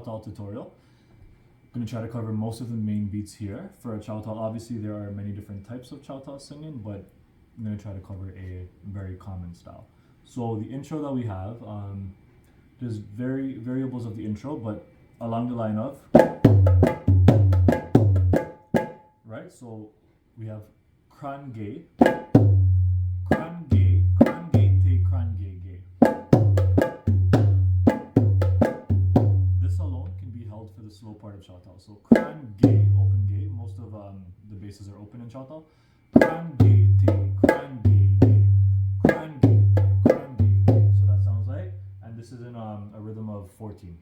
Chowtaal tutorial. I'm going to try to cover most of the main beats here. For a Chowtaal, obviously there are many different types of Chowtaal singing, but I'm going to try to cover a very common style. So the intro that we have, there's variables of the intro, but along the line of, right? So we have kran gay, kran gay, kran gay te, kran gay gay. This alone can be held for the slow part of Chowtaal. So kran gay, open gay. Most of the basses are open in Chowtaal. Kran gay te, kran gay gay, kran gay te, kran gay gay. So that sounds like, and this is in a rhythm of 14.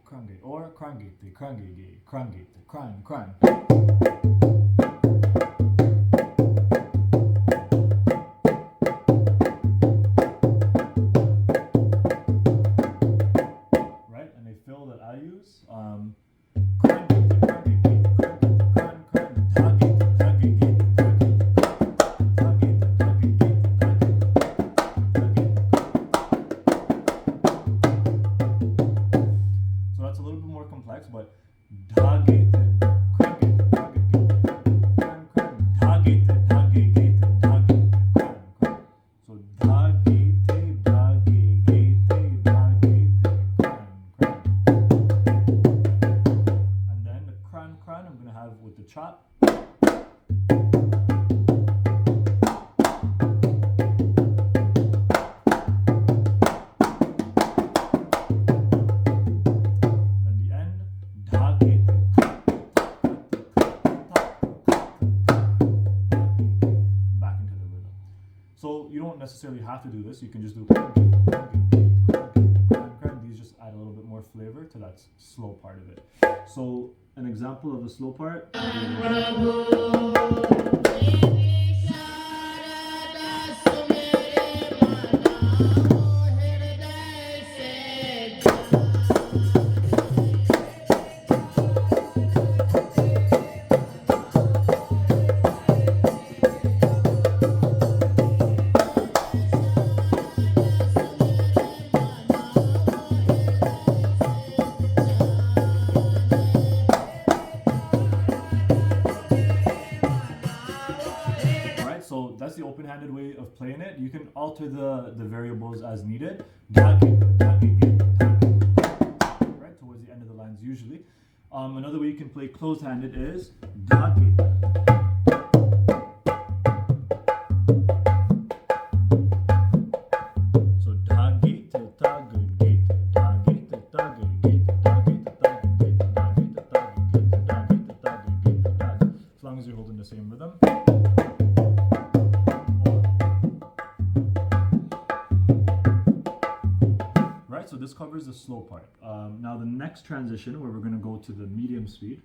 Krangate, or krangate, krangate, kran. Right, and a fill that I use, but dhage so and then the kran I'm gonna have with the chop. So you don't necessarily have to do this. You can just do these just add a little bit more flavor to that slow part of it. So an example of the slow part. So that's the open-handed way of playing it. You can alter the variables as needed. Right, towards the end of the lines usually. Another way you can play closed-handed is so as long as you're holding the same rhythm. So this covers the slow part. Now the next transition, where we're going to go to the medium speed.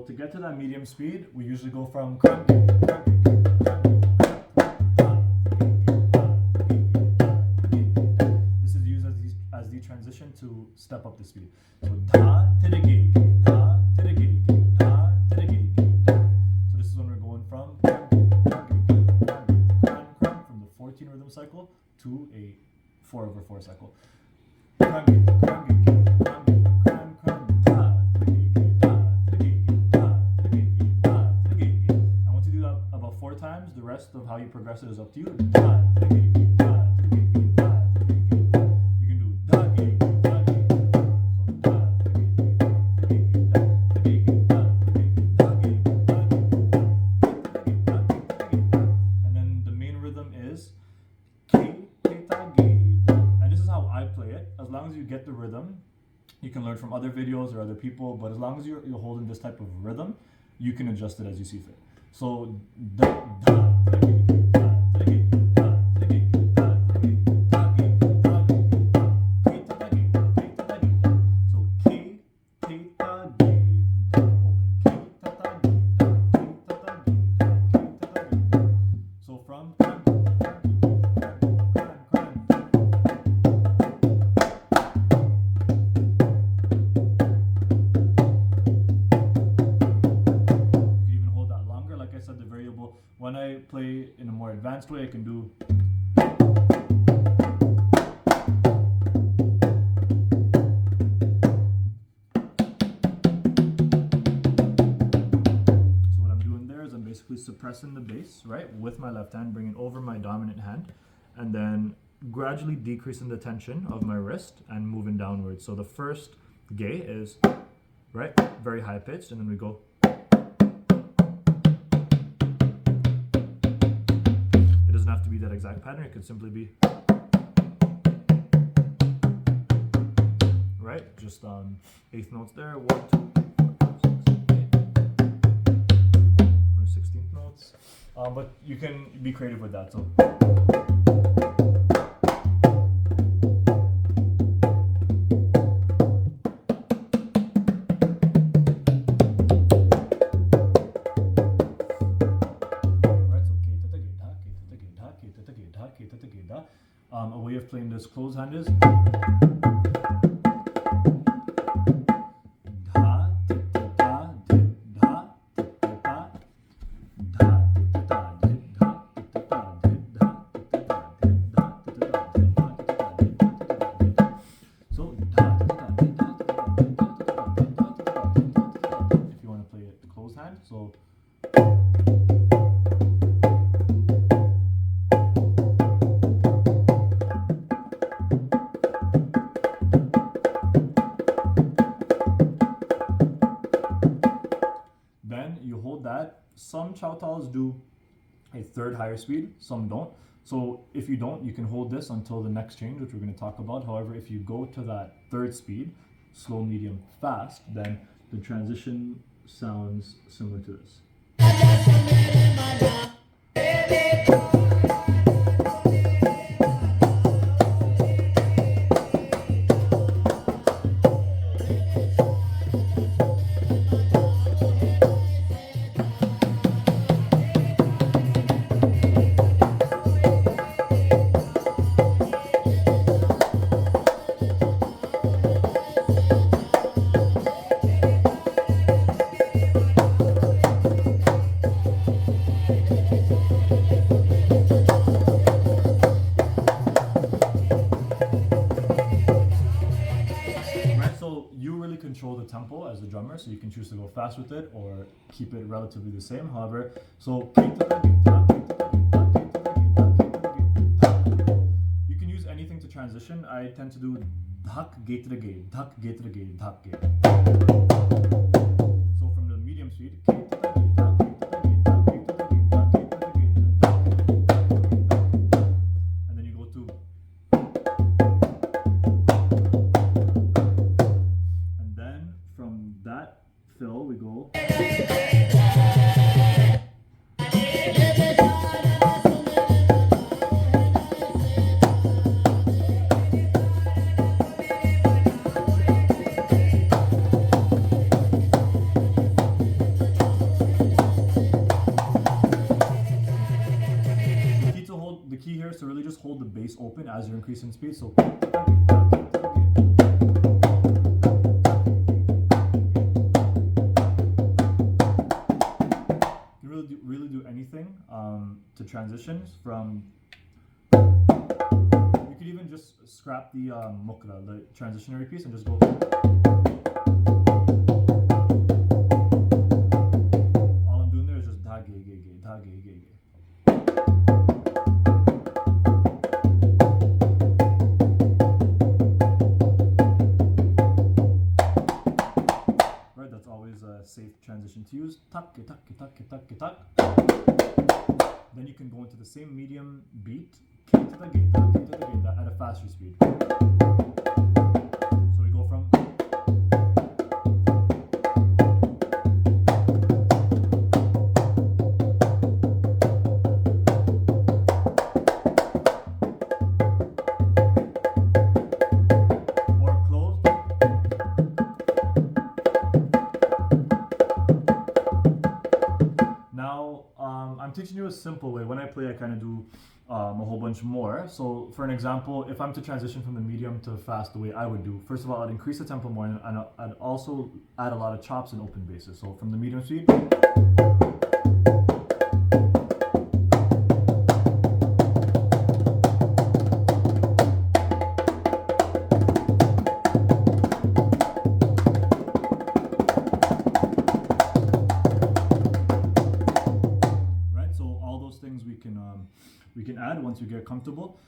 To get to that medium speed, we usually go from this is used as the transition to step up the speed. So da to the gig, da to the gig, da to the gig. So this is when we're going from the 14 rhythm cycle to a 4/4 cycle. Times. The rest of how you progress it is up to you. You can do and then the main rhythm is and this is how I play it. As long as you get the rhythm, you can learn from other videos or other people, but as long as you're holding this type of rhythm, you can adjust it as you see fit. So When I play in a more advanced way, I can do. So what I'm doing there is I'm basically suppressing the bass, right, with my left hand, bringing over my dominant hand, and then gradually decreasing the tension of my wrist and moving downwards. So the first gay is, right, very high pitched, and then we go. It doesn't have to be that exact pattern, it could simply be, right, just eighth notes there, 1, 2, 3, 4, 5, 6, 7, 8, or 16th notes, but you can be creative with that. So a way of playing this closed hand is so if you want to play it the closed hand, so you hold that. Some Chowtaals do a third higher speed, some don't. So if you don't, you can hold this until the next change, which we're going to talk about. However, if you go to that third speed, slow, medium, fast, then the transition sounds similar to this. Control the tempo as the drummer, so you can choose to go fast with it or keep it relatively the same. However, so you can use anything to transition. I tend to do dhak gate to gate, dhak gate to gate, dhak gate. So from the medium speed, and then you go to. From that fill, we go. The key here is to really just hold the bass open as you're increasing speed. So. Really do anything to transitions from. You could even just scrap the mukra, the transitionary piece, and just go. All I'm doing there is just da ge ge ge, da ge ge ge. Right, that's always a safe transition to use. Tak ke tak ke tak ke tak ke tak. Then you can go into the same medium beat, at a faster speed. So we go from. Or closed. Now, I'm teaching you a simple way. When I play, I kind of do a whole bunch more. So for an example, if I'm to transition from the medium to fast, the way I would do, first of all, I'd increase the tempo more, and I'd also add a lot of chops and open basses. So from the medium speed, we can add once we get comfortable.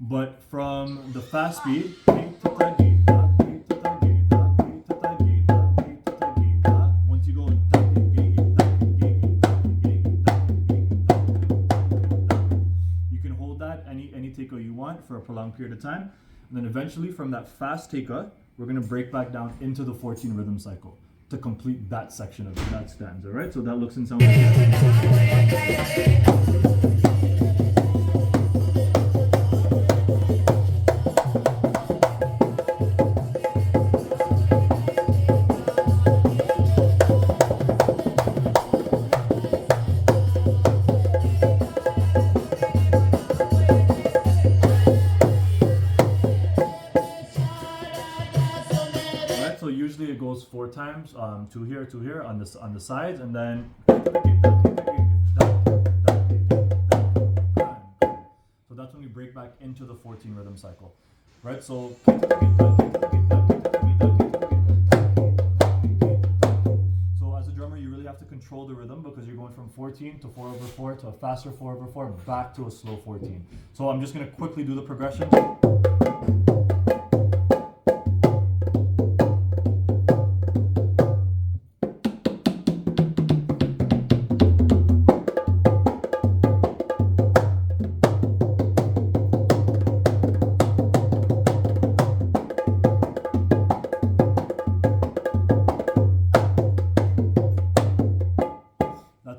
But from the fast speed, once you go, you can hold that any taika you want for a prolonged period of time. And then eventually from that fast taika, we're going to break back down into the 14 rhythm cycle to complete that section of that stanza, right? So that looks in some way. So usually it goes 4 times, 2 here, 2 here on the sides, and then so that's when we break back into the 14 rhythm cycle, right? So as a drummer, you really have to control the rhythm because you're going from 14 to 4/4 to a faster 4/4 back to a slow 14. So I'm just going to quickly do the progression.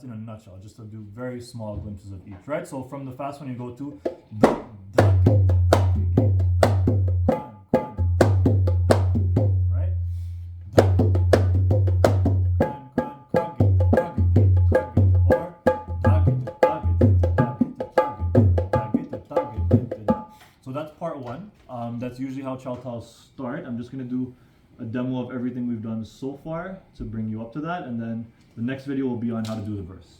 In a nutshell, just to do very small glimpses of each, right? So from the fast one, you go to right? So that's part one. That's usually how Chowtaals start. I'm just going to do a demo of everything we've done so far to bring you up to that, and then the next video will be on how to do the verse.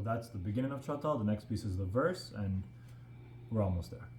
That's the beginning of Chowtaal. The next piece is the verse, and we're almost there.